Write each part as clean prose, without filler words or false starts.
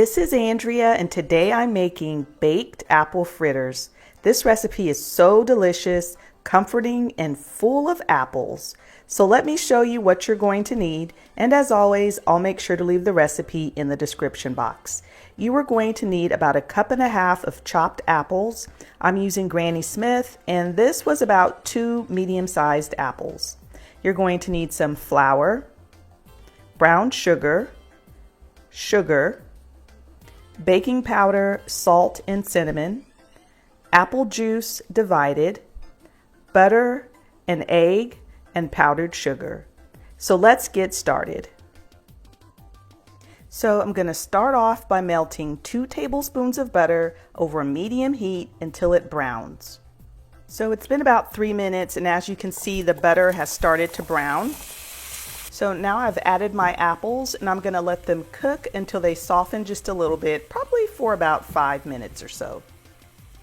This is Andrea, and today I'm making baked apple fritters. This recipe is so delicious, comforting, and full of apples. So let me show you what you're going to need, and as always, I'll make sure to leave the recipe in the description box. You are going to need about 1.5 cups of chopped apples. I'm using Granny Smith, and this was about 2 medium-sized apples. You're going to need some flour, brown sugar, baking powder, salt, and cinnamon, apple juice divided, butter, an egg, and powdered sugar. So let's get started. So I'm going to start off by melting 2 tablespoons of butter over a medium heat until it browns. So it's been about 3 minutes, and as you can see, the butter has started to brown. So now I've added my apples, and I'm going to let them cook until they soften just a little bit, probably for about 5 minutes or so.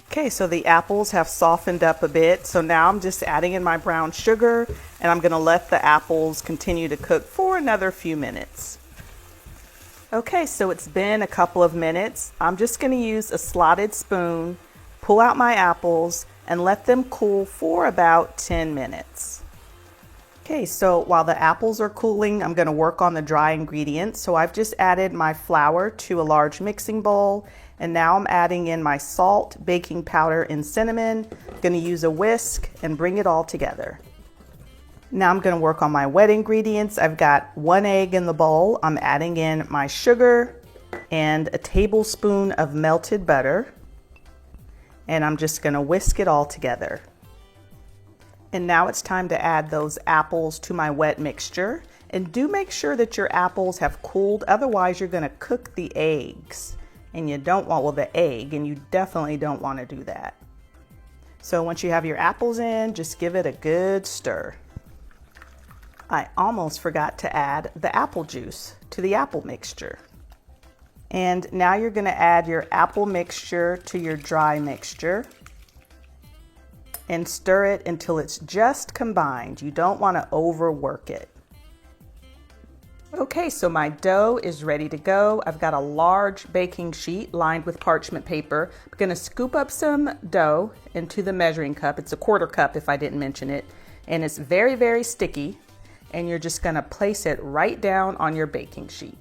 Okay, so the apples have softened up a bit, so now I'm just adding in my brown sugar, and I'm going to let the apples continue to cook for another few minutes. Okay, so it's been a couple of minutes. I'm just going to use a slotted spoon, pull out my apples, and let them cool for about 10 minutes. Okay, so while the apples are cooling, I'm going to work on the dry ingredients. So I've just added my flour to a large mixing bowl, and now I'm adding in my salt, baking powder, and cinnamon. I'm going to use a whisk and bring it all together. Now I'm going to work on my wet ingredients. I've got 1 egg in the bowl. I'm adding in my sugar and a tablespoon of melted butter, and I'm just going to whisk it all together. And now it's time to add those apples to my wet mixture. And do make sure that your apples have cooled, otherwise you're going to cook the eggs. And you don't want, well, the egg, and you definitely don't want to do that. So once you have your apples in, just give it a good stir. I almost forgot to add the apple juice to the apple mixture. And now you're going to add your apple mixture to your dry mixture and stir it until it's just combined. You don't want to overwork it. Okay, so my dough is ready to go. I've got a large baking sheet lined with parchment paper. I'm going to scoop up some dough into the measuring cup. It's a 1/4 cup if I didn't mention it. And it's very, very sticky. And you're just going to place it right down on your baking sheet.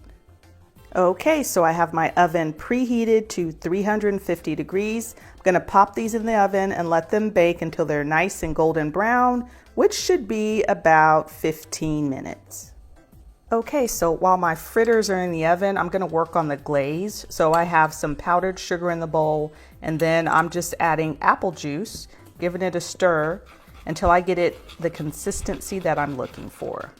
Okay, so I have my oven preheated to 350 degrees. I'm going to pop these in the oven and let them bake until they're nice and golden brown, which should be about 15 minutes. Okay, so while my fritters are in the oven, I'm going to work on the glaze. So I have some powdered sugar in the bowl, and then I'm just adding apple juice, giving it a stir until I get it the consistency that I'm looking for.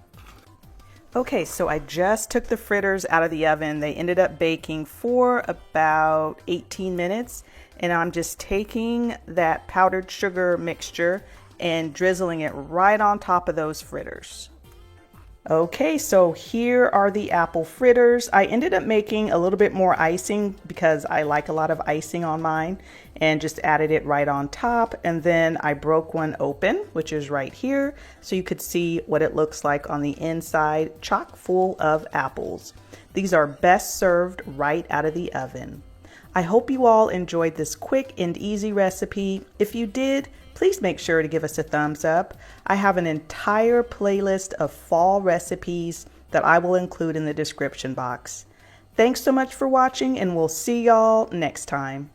Okay, so I just took the fritters out of the oven. They ended up baking for about 18 minutes, and I'm just taking that powdered sugar mixture and drizzling it right on top of those fritters. Okay, so here are the apple fritters. I ended up making a little bit more icing because I like a lot of icing on mine, and just added it right on top. And then I broke one open, which is right here, so you could see what it looks like on the inside, chock full of apples. These are best served right out of the oven. I hope you all enjoyed this quick and easy recipe. If you did, please make sure to give us a thumbs up. I have an entire playlist of fall recipes that I will include in the description box. Thanks so much for watching, and we'll see y'all next time.